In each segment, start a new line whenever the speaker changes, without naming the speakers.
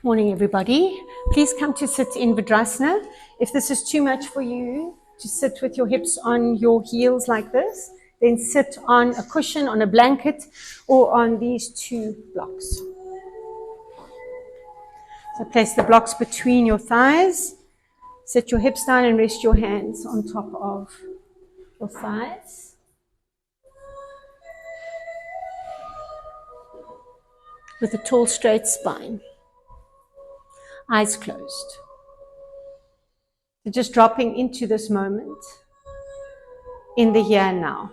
Morning, everybody. Please come to sit in Vidrasana. If this is too much for you to sit with your hips on your heels like this, then sit on a cushion, on a blanket, or on these two blocks. So place the blocks between your thighs. Set your hips down and rest your hands on top of your thighs. With a tall, straight spine. Eyes closed. So just dropping into this moment, in the here and now.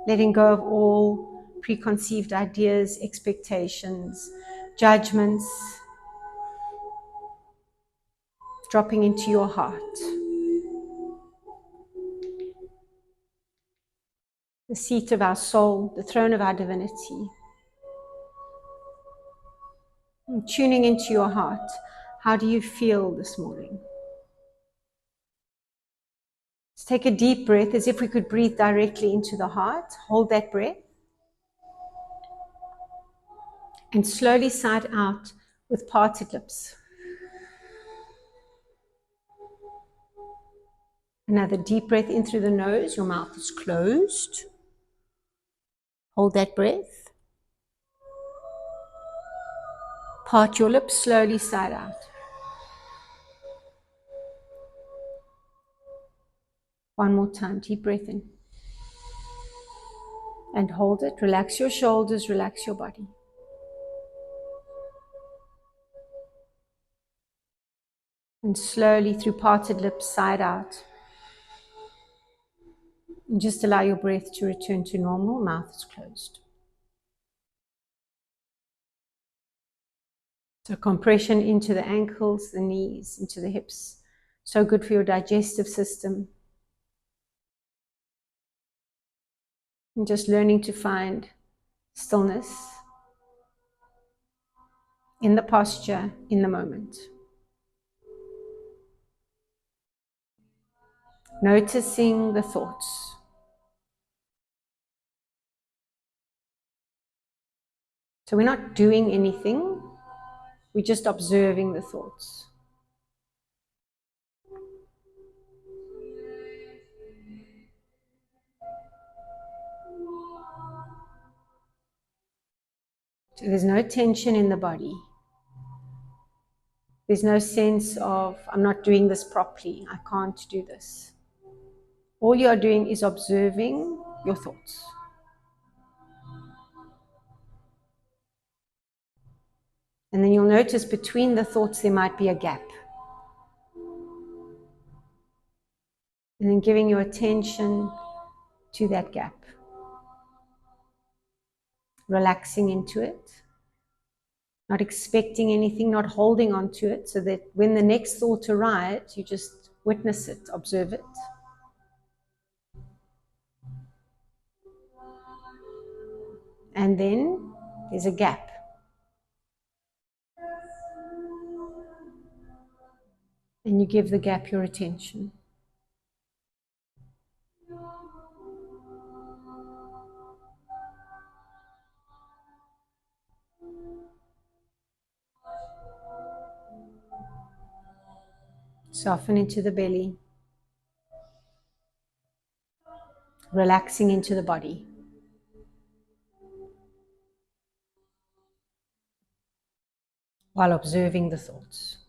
Letting go of all preconceived ideas, expectations, judgments. Dropping into your heart. The seat of our soul, the throne of our divinity. And tuning into your heart. How do you feel this morning? Let's take a deep breath as if we could breathe directly into the heart. Hold that breath. And slowly sigh out with parted lips. Another deep breath in through the nose. Your mouth is closed. Hold that breath. Part your lips, slowly sigh out. One more time, deep breath in. And hold it. Relax your shoulders, relax your body. And slowly through parted lips, sigh out. And just allow your breath to return to normal, mouth is closed. So compression into the ankles, the knees, into the hips. So good for your digestive system. And just learning to find stillness in the posture, in the moment. Noticing the thoughts. So we're not doing anything, we're just observing the thoughts. So there's no tension in the body. There's no sense of, I'm not doing this properly, I can't do this. All you are doing is observing your thoughts. And then you'll notice between the thoughts there might be a gap. And then giving your attention to that gap. Relaxing into it. Not expecting anything, not holding on to it, so that when the next thought arrives, you just witness it, observe it. And then there's a gap. And you give the gap your attention. Soften into the belly. Relaxing into the body. While observing the thoughts.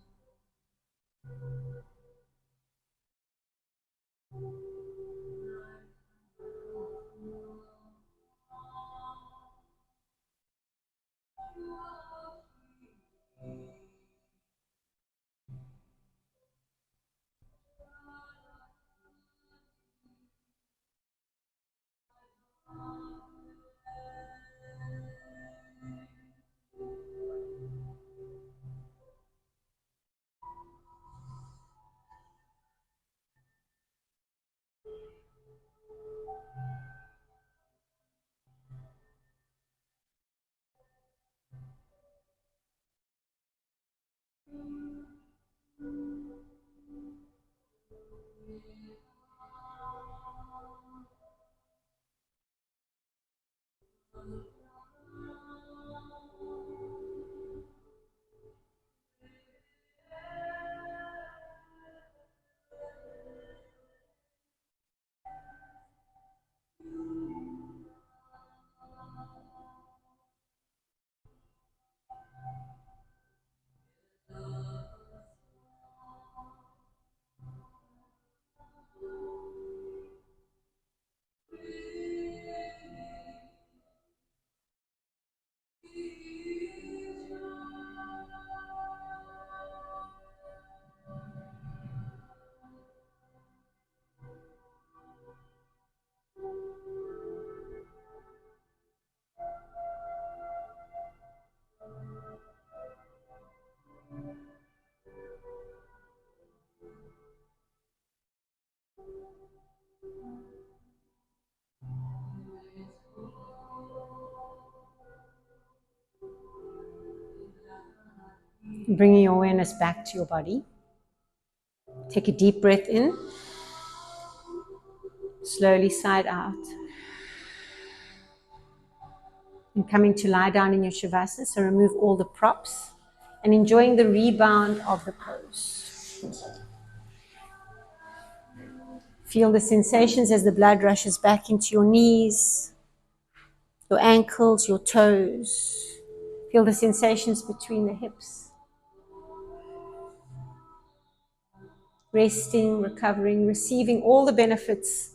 Bringing your awareness back to your body. Take a deep breath in. Slowly side out. And coming to lie down in your Shavasana, so remove all the props and enjoying the rebound of the pose. Feel the sensations as the blood rushes back into your knees, your ankles, your toes. Feel the sensations between the hips. Resting, recovering, receiving all the benefits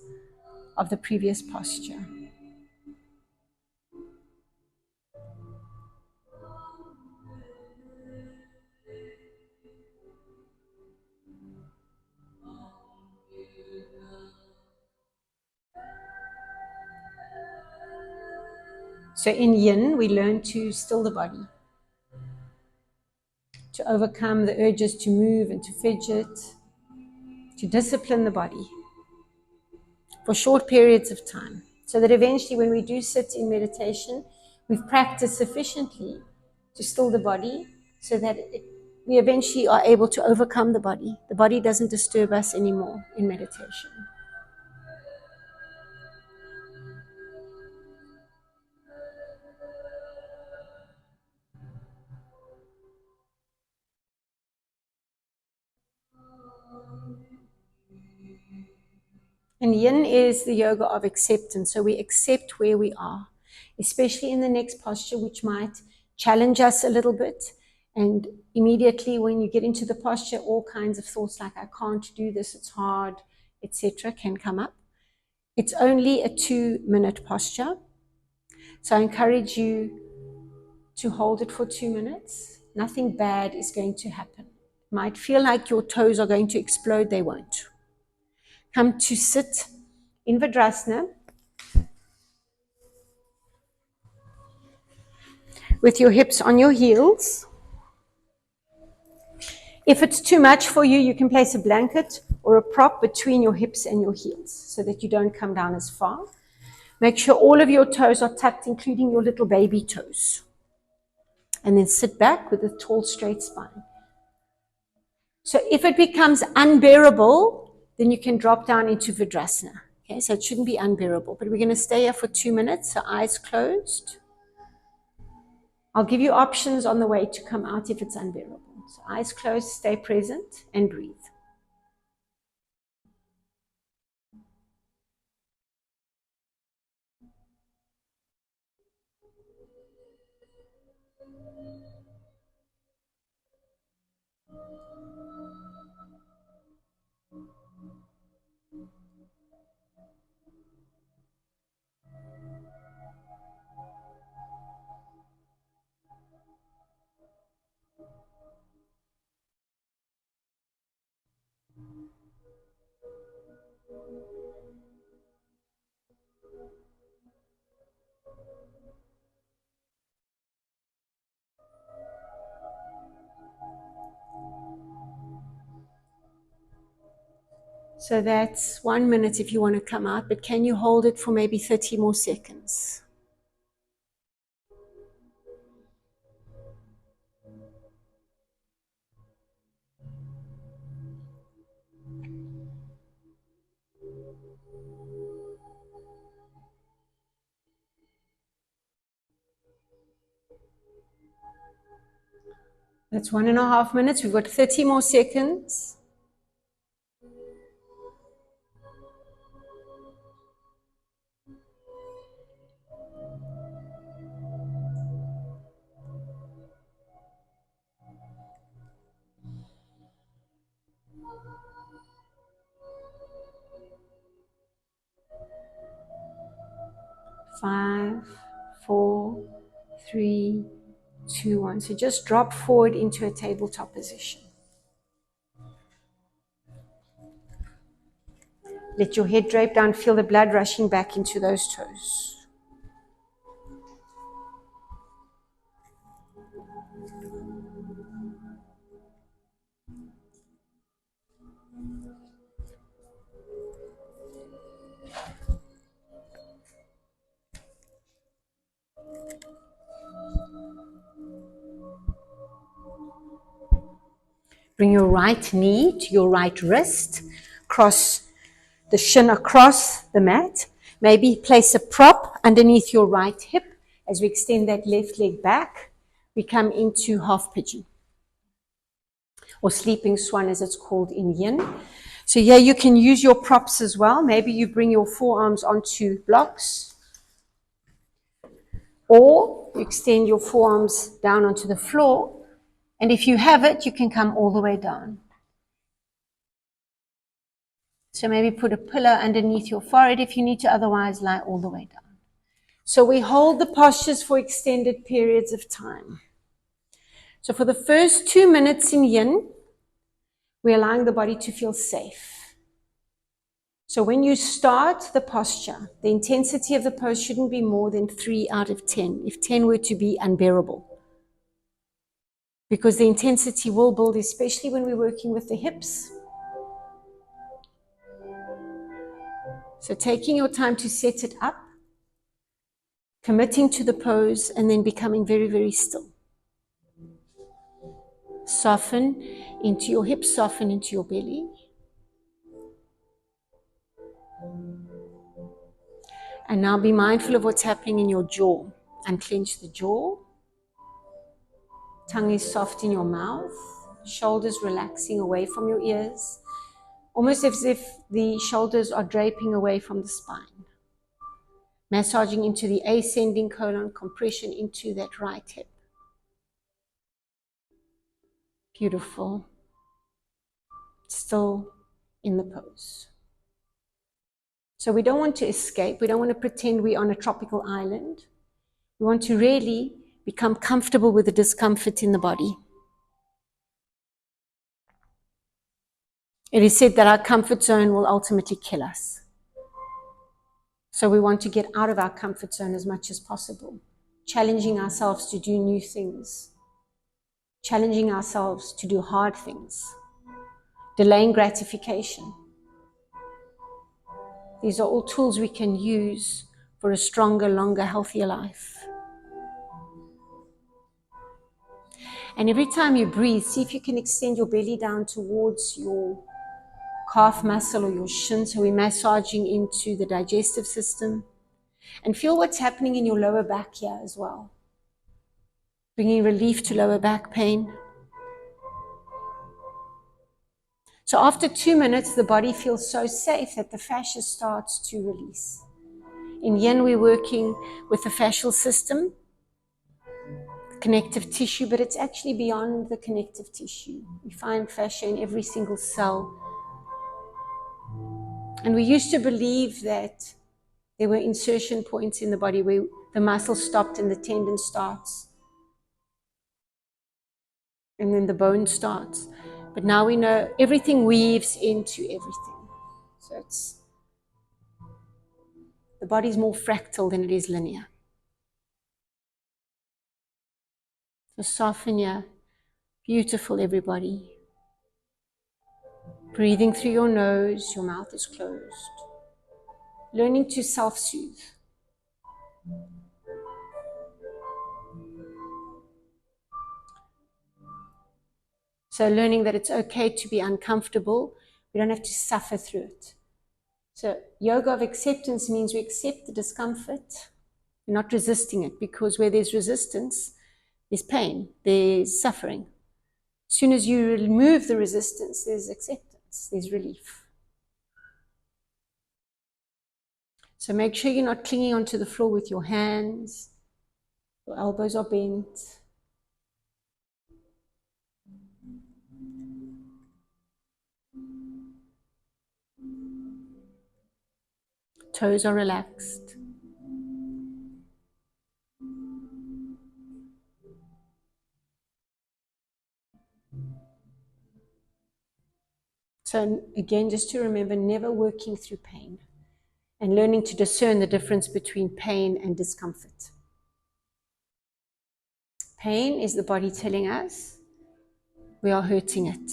of the previous posture. So in Yin, we learn to still the body, to overcome the urges to move and to fidget, to discipline the body for short periods of time, so that eventually when we do sit in meditation, we've practiced sufficiently to still the body so that we eventually are able to overcome the body. The body doesn't disturb us anymore in meditation. And Yin is the yoga of acceptance. So we accept where we are, especially in the next posture, which might challenge us a little bit. And immediately when you get into the posture, all kinds of thoughts like, I can't do this, it's hard, etc., can come up. It's only a 2-minute posture. So I encourage you to hold it for 2 minutes. Nothing bad is going to happen. It might feel like your toes are going to explode, they won't. Come to sit in Vajrasana with your hips on your heels. If it's too much for you, you can place a blanket or a prop between your hips and your heels so that you don't come down as far. Make sure all of your toes are tucked, including your little baby toes. And then sit back with a tall, straight spine. So if it becomes unbearable, then you can drop down into Vajrasana. Okay, so it shouldn't be unbearable, but we're going to stay here for 2 minutes, so eyes closed. I'll give you options on the way to come out if it's unbearable. So eyes closed, stay present, and breathe. So that's 1 minute if you want to come out, but can you hold it for maybe 30 more seconds? That's 1.5 minutes. We've got 30 more seconds. Five, 4, 3, 2, 1. So just drop forward into a tabletop position. Let your head drape down. Feel the blood rushing back into those toes. Bring your right knee to your right wrist. Cross the shin across the mat. Maybe place a prop underneath your right hip as we extend that left leg back. We come into half pigeon, or sleeping swan as it's called in yin. So here you can use your props as well. Maybe you bring your forearms onto blocks, or you extend your forearms down onto the floor. And if you have it, you can come all the way down. So maybe put a pillow underneath your forehead if you need to, otherwise lie all the way down. So we hold the postures for extended periods of time. So for the first 2 minutes in yin, we're allowing the body to feel safe. So when you start the posture, the intensity of the pose shouldn't be more than 3 out of 10, if 10 were to be unbearable. Because the intensity will build, especially when we're working with the hips. So taking your time to set it up, committing to the pose, and then becoming very, very still. Soften into your hips, soften into your belly. And now be mindful of what's happening in your jaw. Unclench the jaw. Tongue is soft in your mouth. Shoulders relaxing away from your ears. Almost as if the shoulders are draping away from the spine. Massaging into the ascending colon, compression into that right hip. Beautiful. Still in the pose. So we don't want to escape. We don't want to pretend we're on a tropical island. We want to really become comfortable with the discomfort in the body. It is said that our comfort zone will ultimately kill us. So we want to get out of our comfort zone as much as possible, challenging ourselves to do new things, challenging ourselves to do hard things, delaying gratification. These are all tools we can use for a stronger, longer, healthier life. And every time you breathe, see if you can extend your belly down towards your calf muscle or your shin. So we're massaging into the digestive system. And feel what's happening in your lower back here as well. Bringing relief to lower back pain. So after 2 minutes, the body feels so safe that the fascia starts to release. In yin, we're working with the fascial system, connective tissue, but it's actually beyond the connective tissue. We find fascia in every single cell. And we used to believe that there were insertion points in the body where the muscle stopped and the tendon starts. And then the bone starts. But now we know everything weaves into everything. So the body's more fractal than it is linear. So soften your beautiful everybody. Breathing through your nose, your mouth is closed. Learning to self-soothe. So learning that it's okay to be uncomfortable. We don't have to suffer through it. So yoga of acceptance means we accept the discomfort. We're not resisting it, because where there's resistance, there's pain, there's suffering. As soon as you remove the resistance, there's acceptance, there's relief. So make sure you're not clinging onto the floor with your hands. Your elbows are bent. Toes are relaxed. So again, just to remember, never working through pain and learning to discern the difference between pain and discomfort. Pain is the body telling us we are hurting it.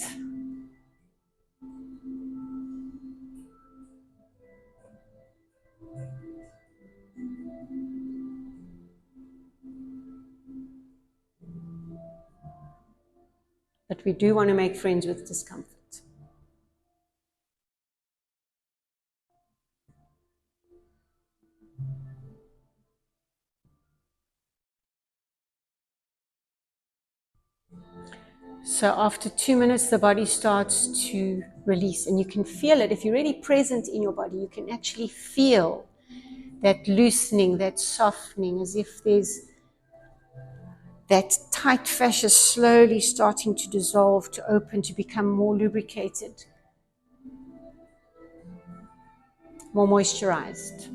But we do want to make friends with discomfort. So after 2 minutes, the body starts to release, and you can feel it. If you're really present in your body, you can actually feel that loosening, that softening, as if there's that tight fascia slowly starting to dissolve, to open, to become more lubricated, more moisturized.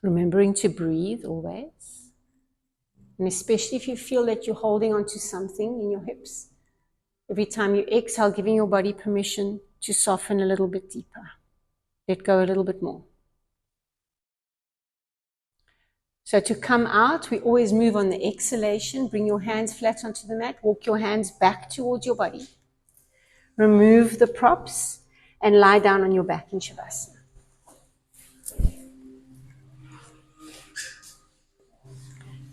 Remembering to breathe always. And especially if you feel that you're holding on to something in your hips, every time you exhale, giving your body permission to soften a little bit deeper. Let go a little bit more. So to come out, we always move on the exhalation. Bring your hands flat onto the mat. Walk your hands back towards your body. Remove the props and lie down on your back in Shavasana.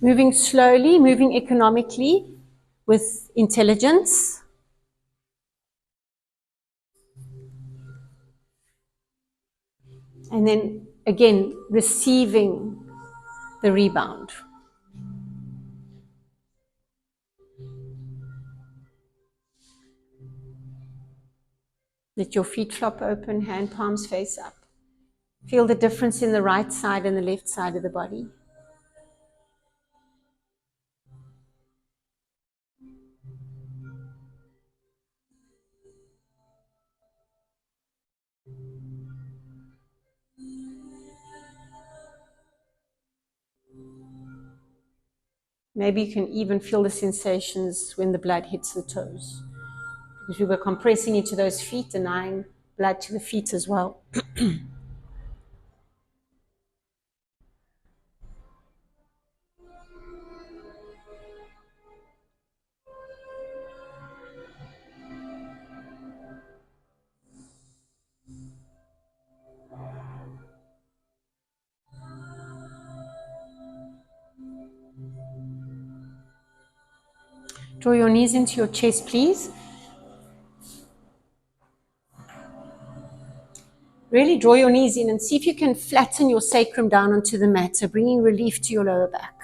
Moving slowly, moving economically with intelligence. And then again, receiving the rebound. Let your feet flop open, hand palms face up. Feel the difference in the right side and the left side of the body. Maybe you can even feel the sensations when the blood hits the toes, because we were compressing into those feet, denying blood to the feet as well. Draw your knees into your chest, please. Really draw your knees in and see if you can flatten your sacrum down onto the mat, so bringing relief to your lower back.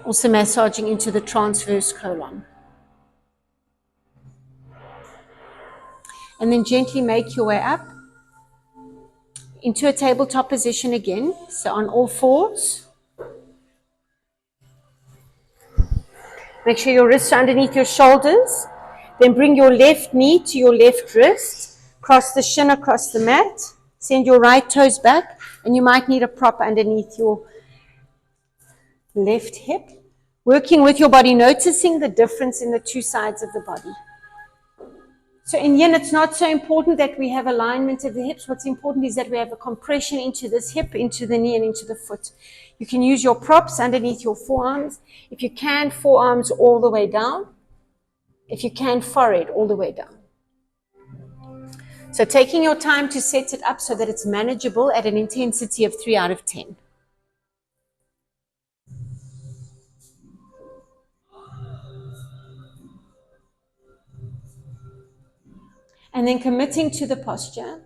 Also massaging into the transverse colon. And then gently make your way up into a tabletop position again. So on all fours. Make sure your wrists are underneath your shoulders. Then bring your left knee to your left wrist. Cross the shin across the mat. Send your right toes back. And you might need a prop underneath your left hip. Working with your body, noticing the difference in the two sides of the body. So in yin, it's not so important that we have alignment of the hips. What's important is that we have a compression into this hip, into the knee, and into the foot. You can use your props underneath your forearms. If you can, forearms all the way down. If you can, forehead all the way down. So taking your time to set it up so that it's manageable at an intensity of 3 out of 10. And then committing to the posture,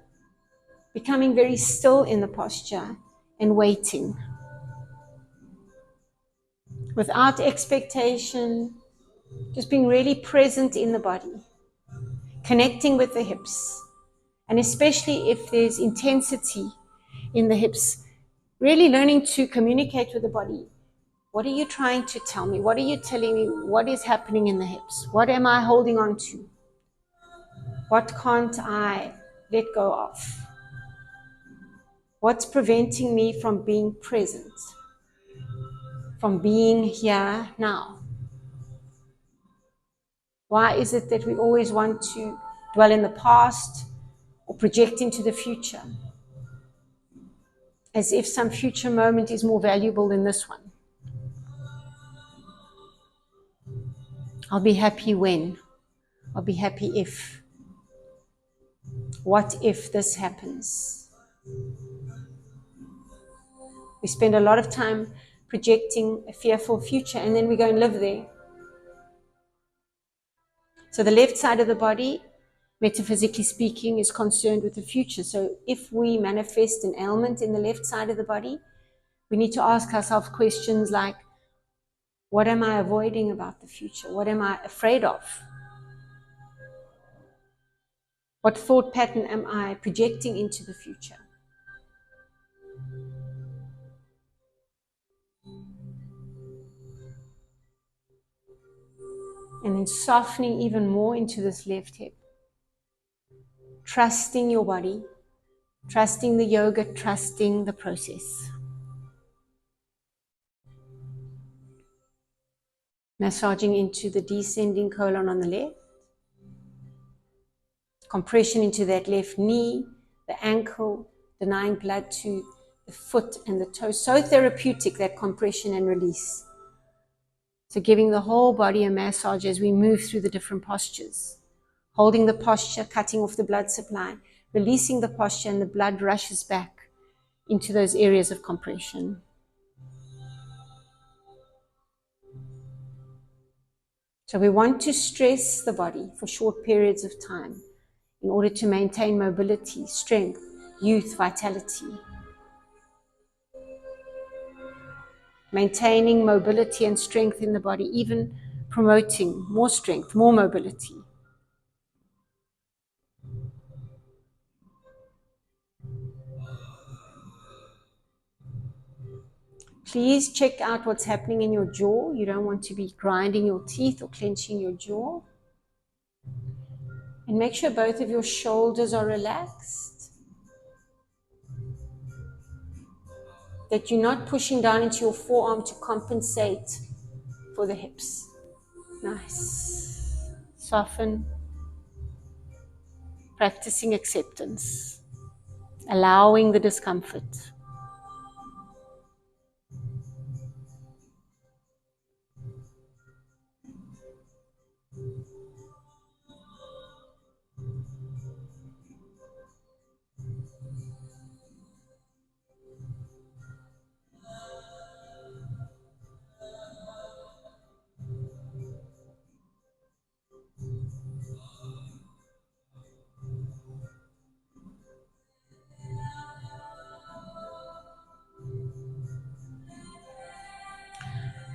becoming very still in the posture and waiting. Without expectation, just being really present in the body, connecting with the hips. And especially if there's intensity in the hips, really learning to communicate with the body. What are you trying to tell me? What are you telling me? What is happening in the hips? What am I holding on to? What can't I let go of? What's preventing me from being present? from being here now? Why is it that we always want to dwell in the past or project into the future, as if some future moment is more valuable than this one? I'll be happy when. I'll be happy if. What if this happens? We spend a lot of time projecting a fearful future, and then we go and live there. So the left side of the body, metaphysically speaking, is concerned with the future. So if we manifest an ailment in the left side of the body, we need to ask ourselves questions like, what am I avoiding about the future? What am I afraid of? What thought pattern am I projecting into the future? And then softening even more into this left hip. Trusting your body, trusting the yoga, trusting the process. Massaging into the descending colon on the left. Compression into that left knee, the ankle, denying blood to the foot and the toe. So therapeutic, that compression and release. So giving the whole body a massage as we move through the different postures. Holding the posture, cutting off the blood supply, releasing the posture, and the blood rushes back into those areas of compression. So we want to stress the body for short periods of time in order to maintain mobility, strength, youth, vitality. Maintaining mobility and strength in the body, even promoting more strength, more mobility. Please check out what's happening in your jaw. You don't want to be grinding your teeth or clenching your jaw. And make sure both of your shoulders are relaxed. That you're not pushing down into your forearm to compensate for the hips. Nice. Soften. Practicing acceptance. Allowing the discomfort.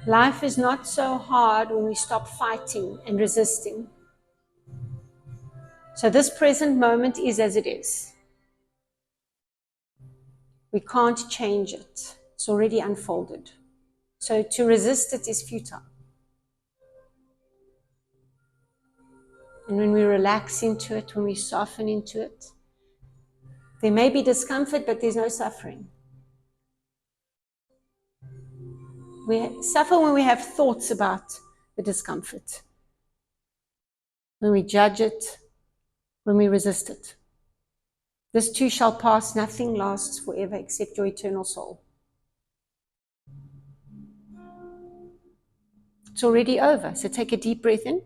Life is not so hard when we stop fighting and resisting. So this present moment is as it is. We can't change it. It's already unfolded. So to resist it is futile. And when we relax into it, when we soften into it, there may be discomfort, but there's no suffering. We suffer when we have thoughts about the discomfort, when we judge it, when we resist it. This too shall pass, nothing lasts forever except your eternal soul. It's already over, so take a deep breath in.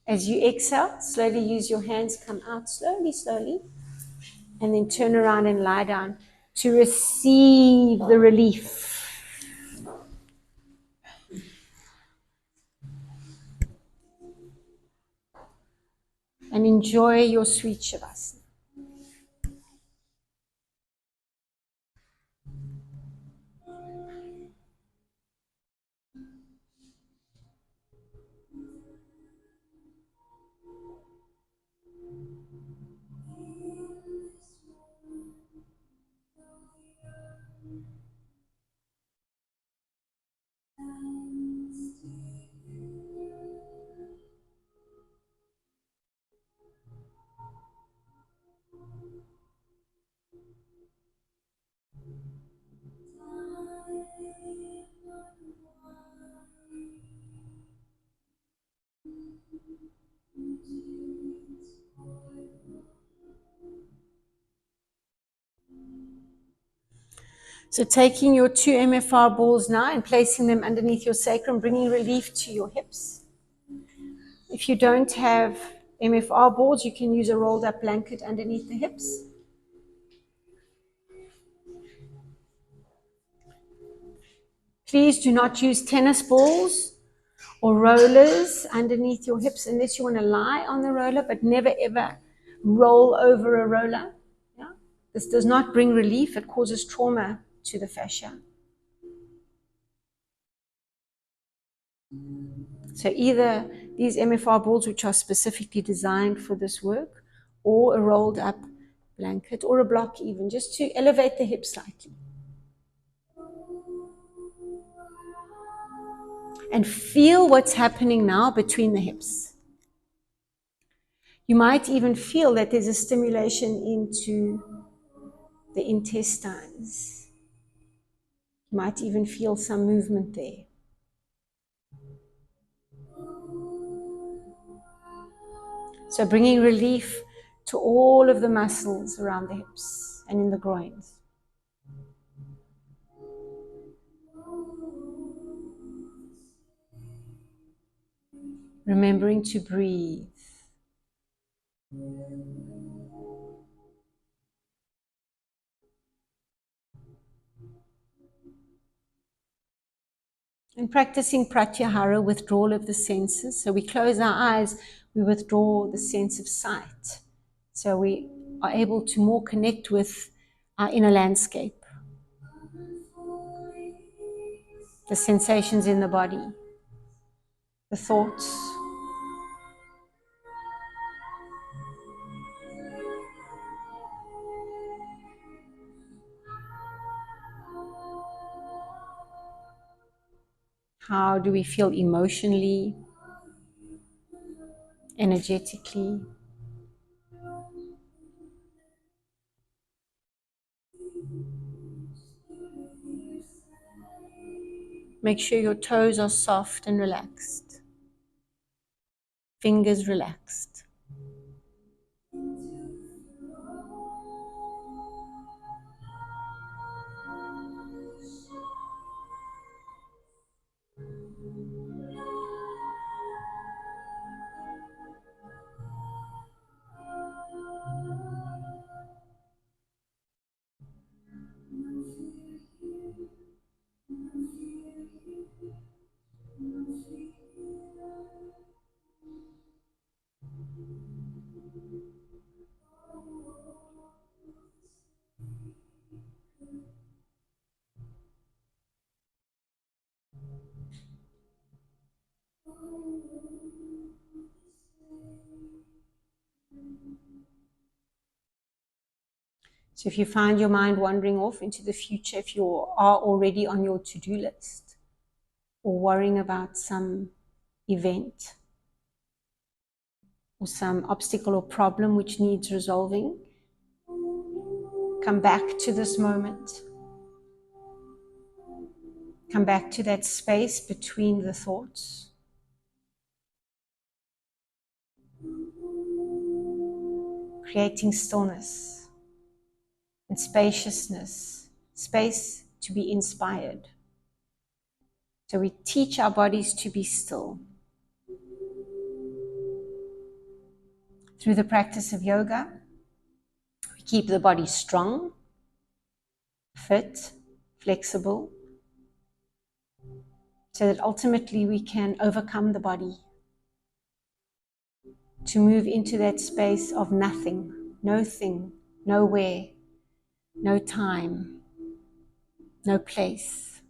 As you exhale, slowly use your hands, come out slowly, slowly, and then turn around and lie down to receive the relief. And enjoy your sweet Shavasana. So taking your 2 MFR balls now and placing them underneath your sacrum, bringing relief to your hips. If you don't have MFR balls, you can use a rolled up blanket underneath the hips. Please do not use tennis balls or rollers underneath your hips unless you want to lie on the roller, but never ever roll over a roller. Yeah? This does not bring relief, it causes trauma to the fascia. So either these MFR balls, which are specifically designed for this work, or a rolled up blanket, or a block even, just to elevate the hips slightly. And feel what's happening now between the hips. You might even feel that there's a stimulation into the intestines. You might even feel some movement there. So bringing relief to all of the muscles around the hips and in the groins. Remembering to breathe. And practicing pratyahara, withdrawal of the senses. So we close our eyes, we withdraw the sense of sight. So we are able to more connect with our inner landscape. The sensations in the body, the thoughts. How do we feel emotionally, energetically? Make sure your toes are soft and relaxed. Fingers relaxed. So if you find your mind wandering off into the future, if you are already on your to-do list or worrying about some event or some obstacle or problem which needs resolving, come back to this moment. Come back to that space between the thoughts. Creating stillness and spaciousness, space to be inspired. So we teach our bodies to be still. Through the practice of yoga, we keep the body strong, fit, flexible, so that ultimately we can overcome the body, to move into that space of nothing, no thing, nowhere, no time, no place.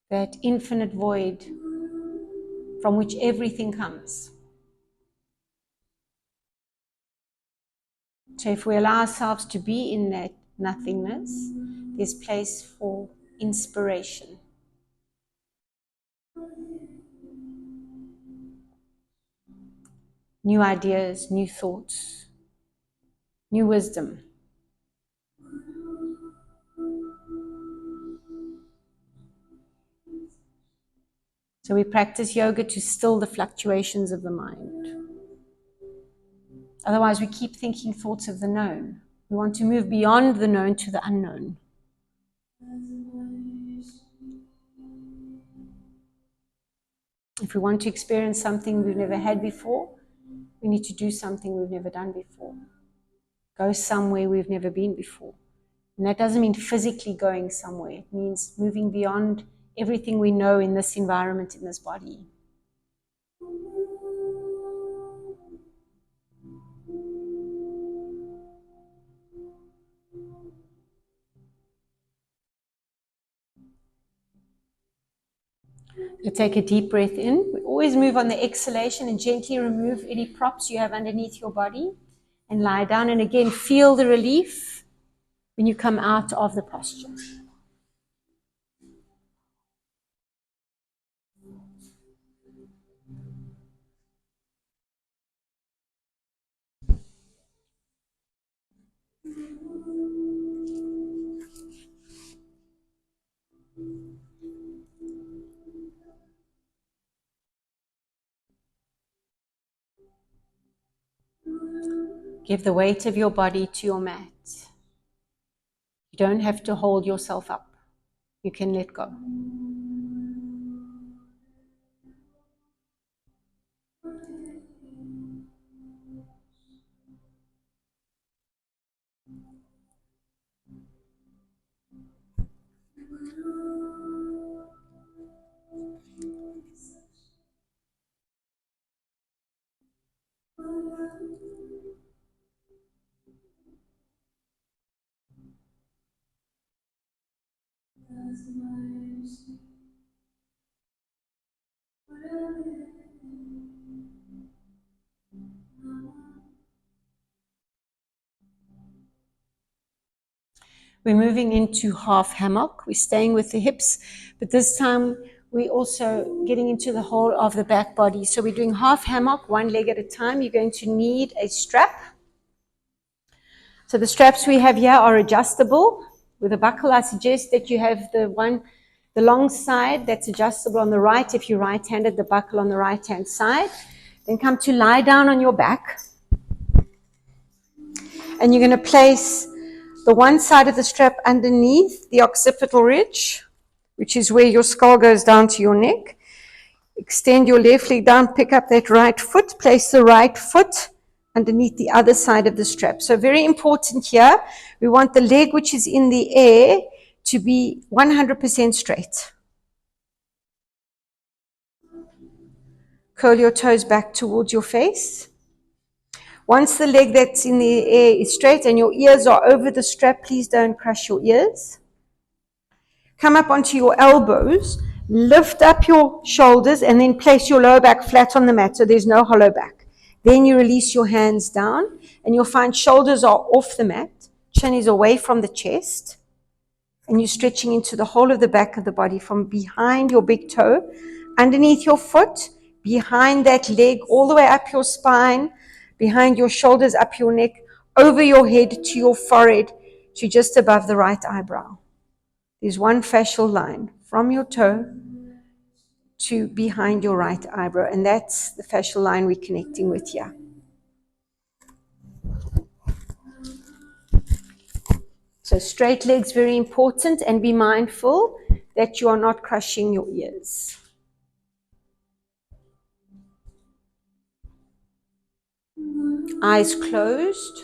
That infinite void from which everything comes. So if we allow ourselves to be in that nothingness, there's place for inspiration. New ideas, new thoughts, new wisdom. So we practice yoga to still the fluctuations of the mind. Otherwise we keep thinking thoughts of the known. We want to move beyond the known to the unknown. If we want to experience something we've never had before, we need to do something we've never done before. Go somewhere we've never been before. And that doesn't mean physically going somewhere. It means moving beyond everything we know in this environment, in this body. So take a deep breath in. We always move on the exhalation and gently remove any props you have underneath your body and lie down. And again, feel the relief when you come out of the posture. Give the weight of your body to your mat. You don't have to hold yourself up. You can let go. We're moving into half hammock. We're staying with the hips, but this time we're also getting into the whole of the back body. So we're doing half hammock, one leg at a time. You're going to need a strap. So the straps we have here are adjustable. With a buckle, I suggest that you have the long side that's adjustable on the right. If you're right-handed, the buckle on the right-hand side. Then come to lie down on your back. And you're going to place the one side of the strap underneath the occipital ridge, which is where your skull goes down to your neck. Extend your left leg down, pick up that right foot, place the right foot underneath the other side of the strap. So very important here, we want the leg which is in the air to be 100% straight. Curl your toes back towards your face. Once the leg that's in the air is straight and your ears are over the strap, please don't crush your ears. Come up onto your elbows, lift up your shoulders, and then place your lower back flat on the mat so there's no hollow back. Then you release your hands down, and you'll find shoulders are off the mat, chin is away from the chest, and you're stretching into the whole of the back of the body from behind your big toe, underneath your foot, behind that leg, all the way up your spine, behind your shoulders, up your neck, over your head to your forehead, to just above the right eyebrow. There's one fascial line from your toe to behind your right eyebrow, and that's the fascial line we're connecting with here. So straight legs, very important, and be mindful that you are not crushing your ears. Eyes closed.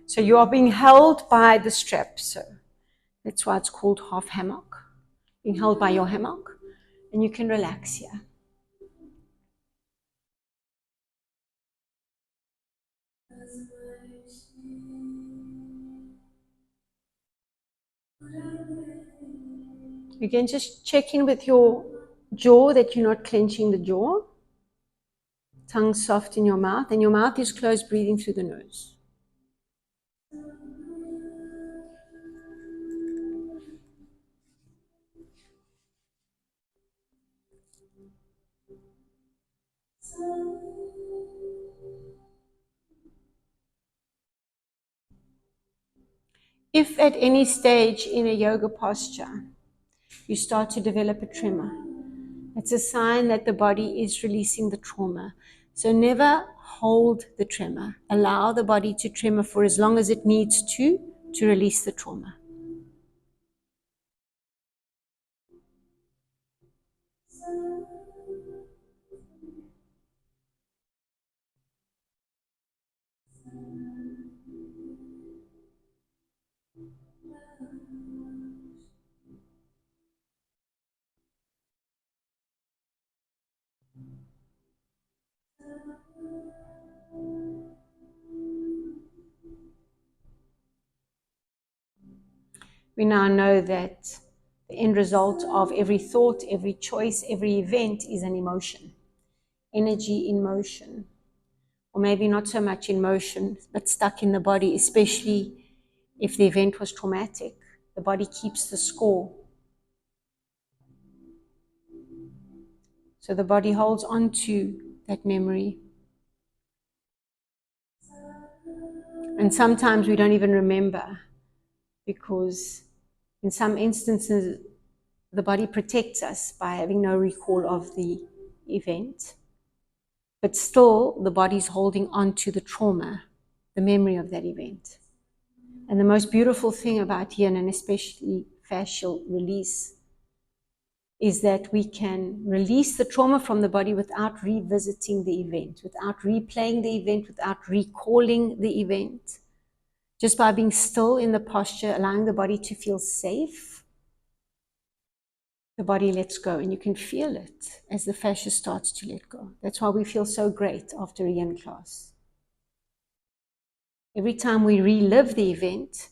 So you are being held by the strap. So that's why it's called half hammock. Being held by your hammock. And you can relax here. Again, just check in with your jaw that you're not clenching the jaw. Tongue soft in your mouth, and your mouth is closed, breathing through the nose. If at any stage in a yoga posture you start to develop a tremor, it's a sign that the body is releasing the trauma. So never hold the tremor. Allow the body to tremor for as long as it needs to release the trauma. We now know that the end result of every thought, every choice, every event is an emotion, energy in motion, or maybe not so much in motion, but stuck in the body, especially if the event was traumatic. The body keeps the score. So the body holds on to that memory. And sometimes we don't even remember, because in some instances, the body protects us by having no recall of the event. But still, the body's holding on to the trauma, the memory of that event. And the most beautiful thing about yin, and especially fascial release, is that we can release the trauma from the body without revisiting the event, without replaying the event, without recalling the event. Just by being still in the posture, allowing the body to feel safe, the body lets go, and you can feel it as the fascia starts to let go. That's why we feel so great after a yin class. Every time we relive the event,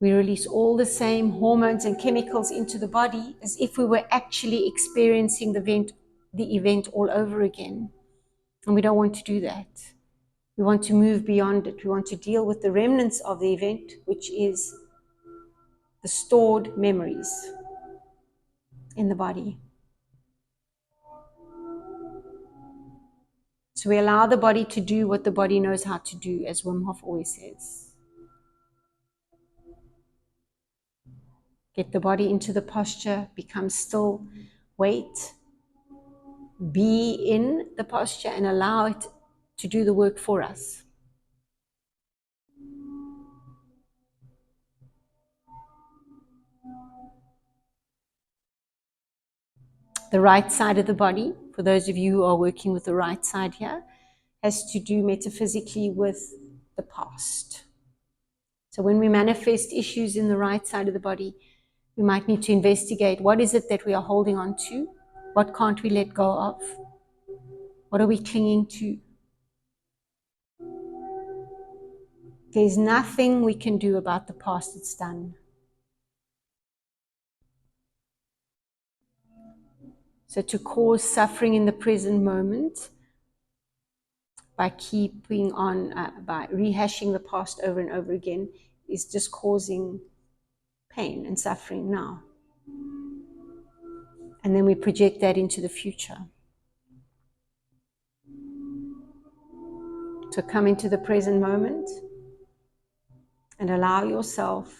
we release all the same hormones and chemicals into the body as if we were actually experiencing the event all over again. And we don't want to do that. We want to move beyond it. We want to deal with the remnants of the event, which is the stored memories in the body. So we allow the body to do what the body knows how to do, as Wim Hof always says. Get the body into the posture, become still, wait, be in the posture, and allow it to do the work for us. The right side of the body, for those of you who are working with the right side here, has to do metaphysically with the past. So when we manifest issues in the right side of the body, we might need to investigate, what is it that we are holding on to? What can't we let go of? What are we clinging to? There's nothing we can do about the past. It's done. So to cause suffering in the present moment by keeping on, by rehashing the past over and over again, is just causing pain and suffering now. And then we project that into the future. So come into the present moment and allow yourself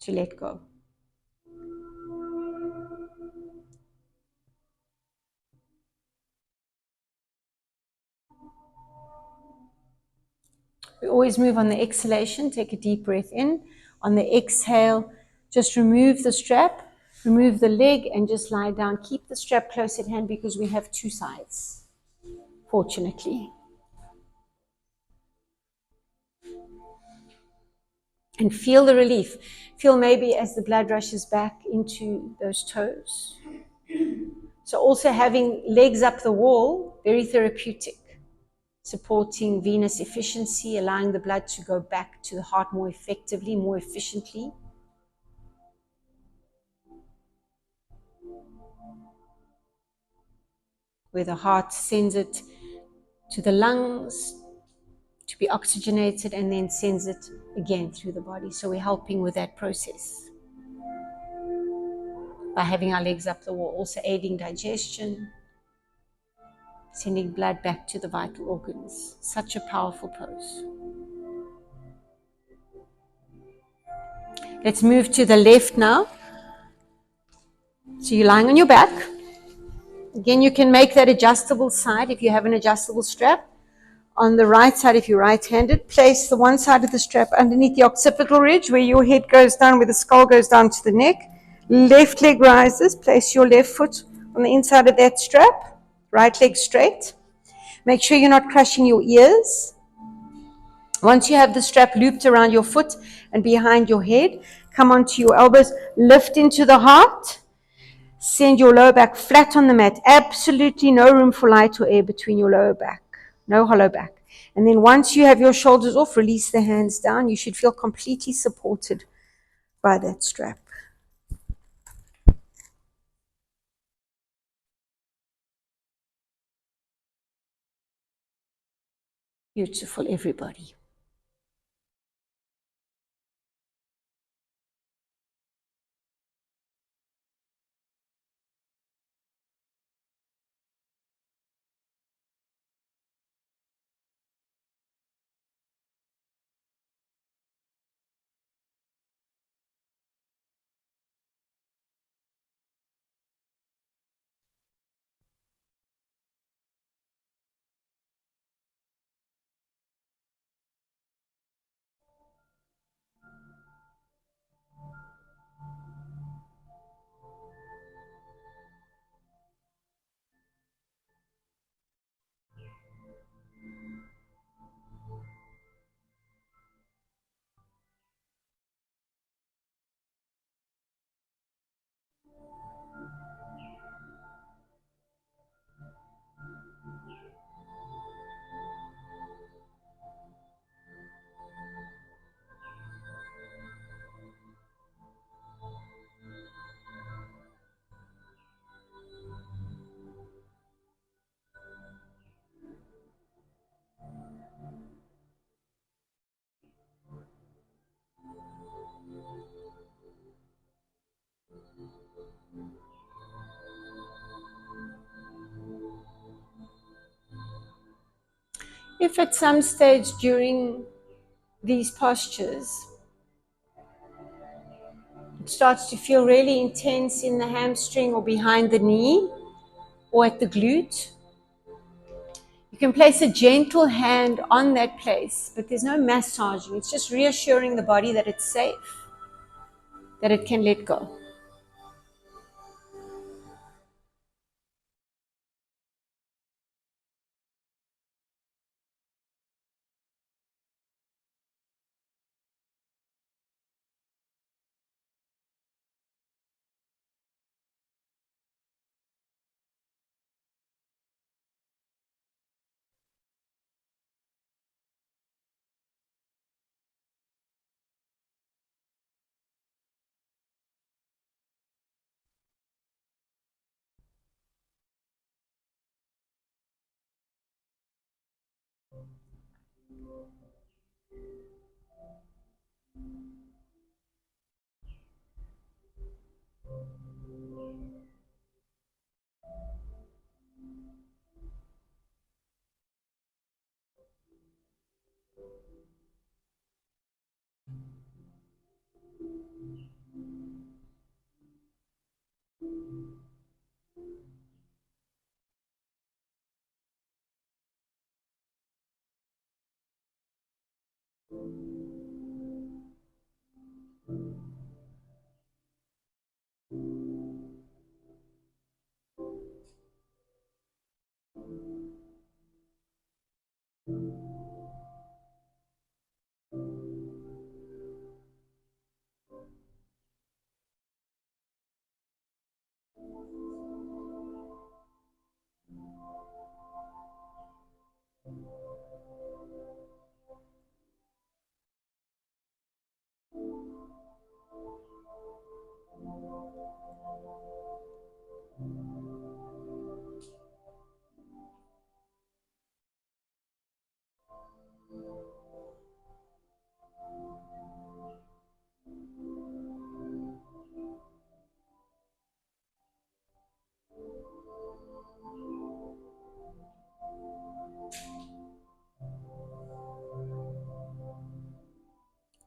to let go. We always move on the exhalation. Take a deep breath in. On the exhale, just remove the strap, remove the leg, and just lie down. Keep the strap close at hand because we have two sides, fortunately. And feel the relief. Feel maybe as the blood rushes back into those toes. So also having legs up the wall, very therapeutic. Supporting venous efficiency, allowing the blood to go back to the heart more effectively, more efficiently. Where the heart sends it to the lungs to be oxygenated and then sends it again through the body. So we're helping with that process by having our legs up the wall, also aiding digestion, sending blood back to the vital organs. Such a powerful pose. Let's move to the left now. So you're lying on your back. Again, you can make that adjustable side if you have an adjustable strap. On the right side, if you're right-handed, place the one side of the strap underneath the occipital ridge where your head goes down, where the skull goes down to the neck. Left leg rises. Place your left foot on the inside of that strap. Right leg straight. Make sure you're not crushing your ears. Once you have the strap looped around your foot and behind your head, come onto your elbows, lift into the heart. Send your lower back flat on the mat. Absolutely no room for light or air between your lower back. No hollow back. And then once you have your shoulders off, release the hands down. You should feel completely supported by that strap. Beautiful, everybody. If at some stage during these postures it starts to feel really intense in the hamstring or behind the knee or at the glute, you can place a gentle hand on that place, but there's no massaging. It's just reassuring the body that it's safe, that it can let go.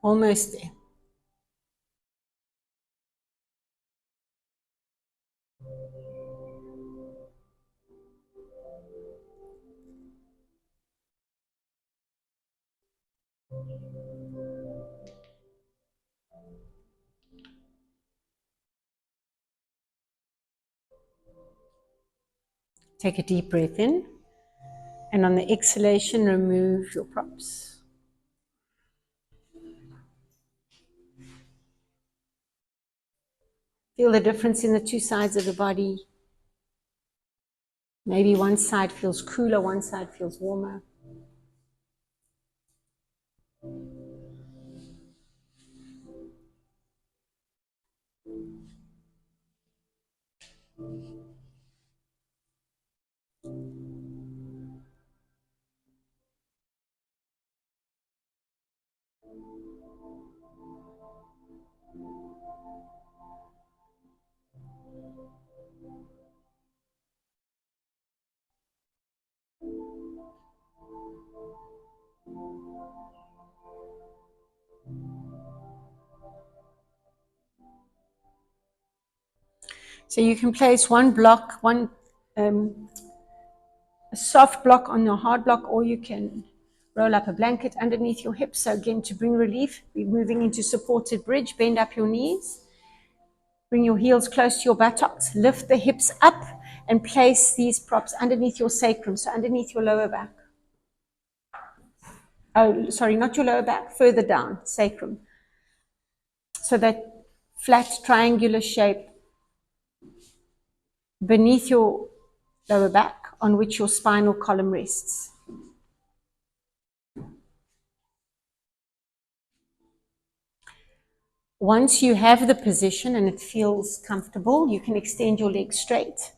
Almost there. Take a deep breath in, and on the exhalation, remove your props. Feel the difference in the two sides of the body. Maybe one side feels cooler, one side feels warmer. So you can place one block, a soft block on your hard block, or you can roll up a blanket underneath your hips. So again, to bring relief, we're moving into supported bridge. Bend up your knees. Bring your heels close to your buttocks. Lift the hips up and place these props underneath your sacrum, so underneath your lower back. Oh, sorry, not your lower back, further down, sacrum. So that flat triangular shape beneath your lower back on which your spinal column rests. Once you have the position and it feels comfortable, you can extend your legs straight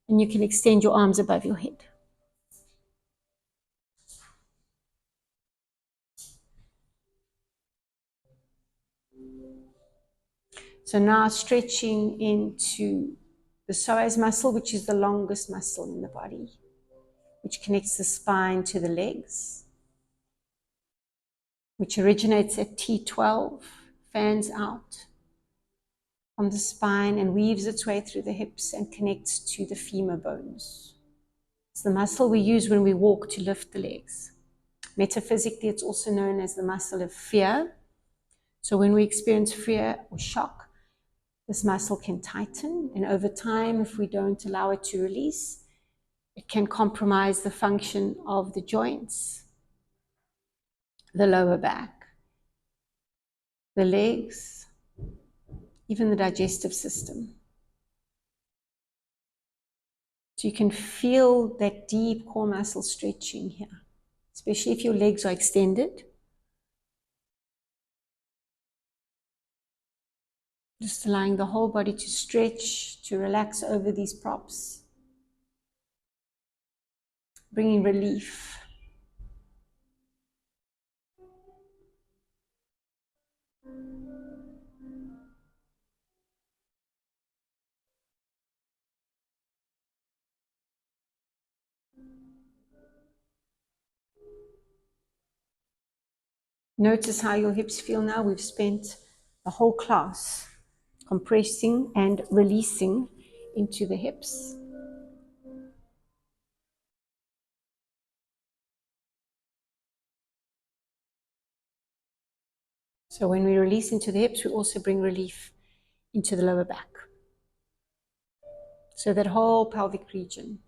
and you can extend your arms above your head. So now stretching into the psoas muscle, which is the longest muscle in the body, which connects the spine to the legs, which originates at T12, fans out from the spine and weaves its way through the hips and connects to the femur bones. It's the muscle we use when we walk to lift the legs. Metaphysically, it's also known as the muscle of fear. So when we experience fear or shock, this muscle can tighten, and over time, if we don't allow it to release, it can compromise the function of the joints, the lower back, the legs, even the digestive system. So you can feel that deep core muscle stretching here, especially if your legs are extended. Just allowing the whole body to stretch, to relax over these props, bringing relief. Notice how your hips feel now. We've spent the whole class compressing and releasing into the hips. So when we release into the hips, we also bring relief into the lower back. So that whole pelvic region.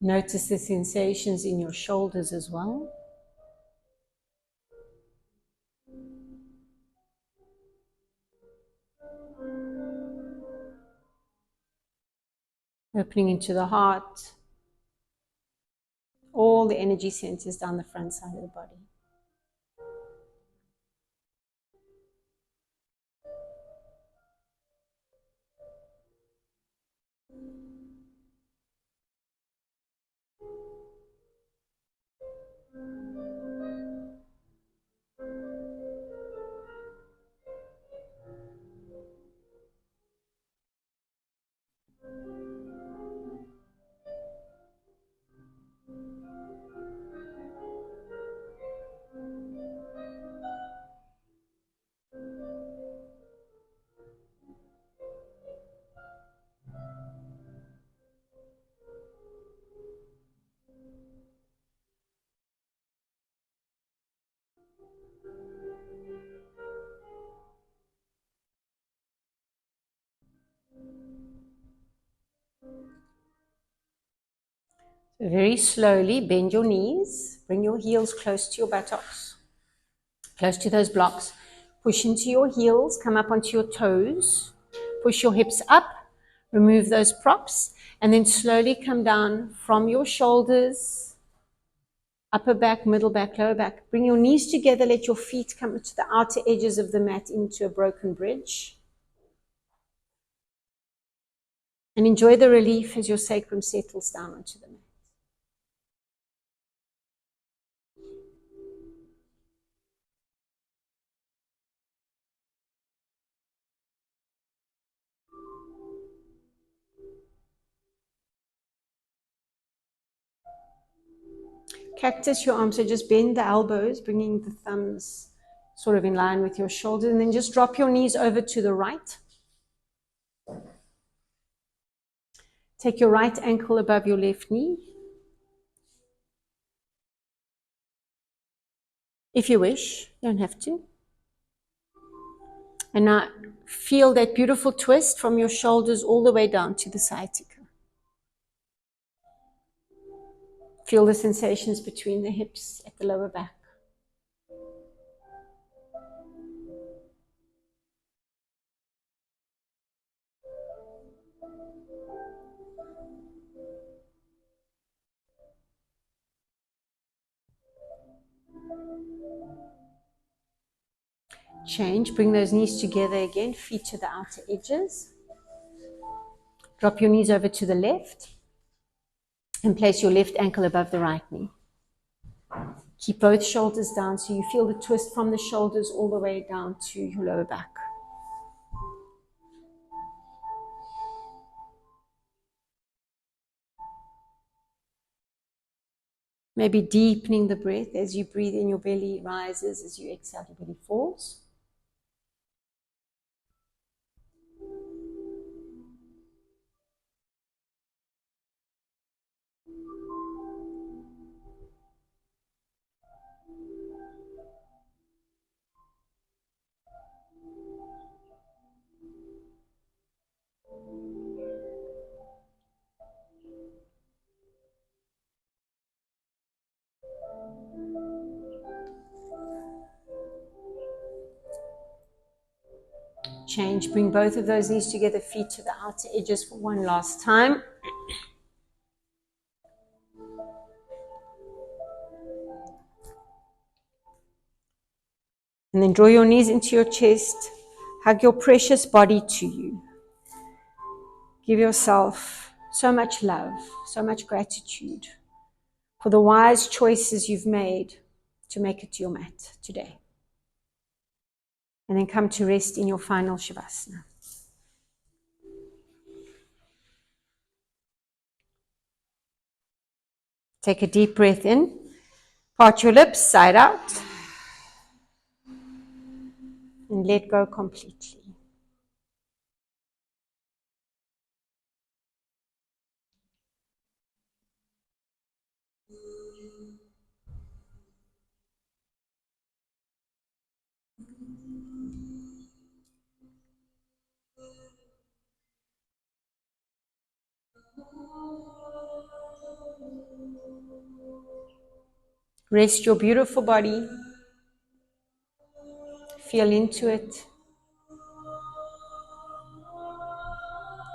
Notice the sensations in your shoulders as well. Opening into the heart, all the energy centers down the front side of the body. So very slowly bend your knees, bring your heels close to your buttocks, close to those blocks. Push into your heels, come up onto your toes, push your hips up, remove those props, and then slowly come down from your shoulders, upper back, middle back, lower back. Bring your knees together, let your feet come to the outer edges of the mat into a broken bridge. And enjoy the relief as your sacrum settles down onto the mat. Cactus your arms, so just bend the elbows, bringing the thumbs sort of in line with your shoulders, and then just drop your knees over to the right. Take your right ankle above your left knee. If you wish, you don't have to. And now feel that beautiful twist from your shoulders all the way down to the sciatica. Feel the sensations between the hips at the lower back. Change, bring those knees together again, feet to the outer edges. Drop your knees over to the left and place your left ankle above the right knee. Keep both shoulders down so you feel the twist from the shoulders all the way down to your lower back. Maybe deepening the breath as you breathe in, your belly rises, as you exhale, your belly falls. Change, bring both of those knees together, feet to the outer edges for one last time. And then draw your knees into your chest. Hug your precious body to you. Give yourself so much love, so much gratitude for the wise choices you've made to make it to your mat today. And then come to rest in your final Shavasana. Take a deep breath in. Part your lips, side out. And let go completely. Rest your beautiful body. Feel into it.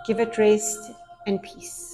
Give it rest and peace.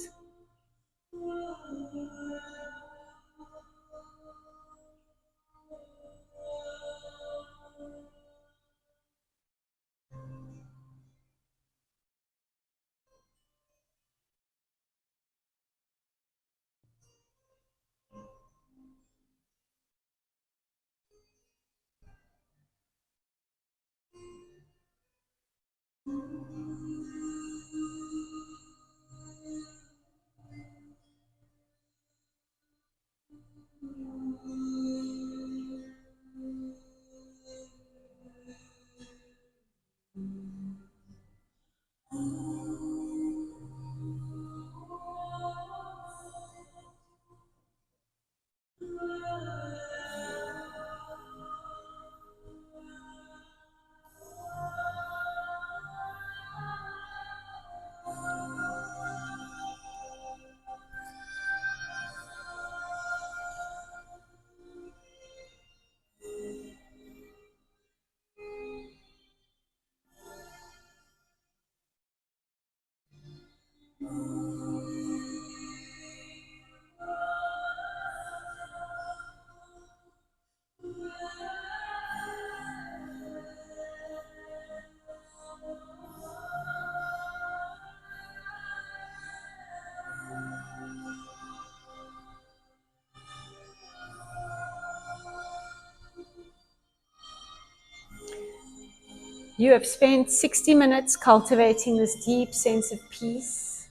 You have spent 60 minutes cultivating this deep sense of peace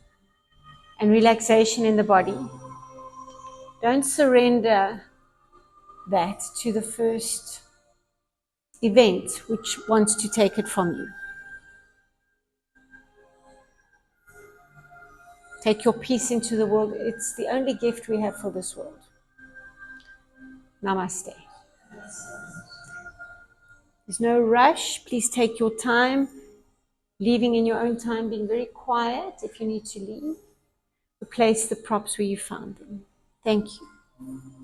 and relaxation in the body. Don't surrender that to the first event which wants to take it from you. Take your peace into the world. It's the only gift we have for this world. Namaste. There's no rush. Please take your time, leaving in your own time, being very quiet if you need to leave. Replace the props where you found them. Thank you.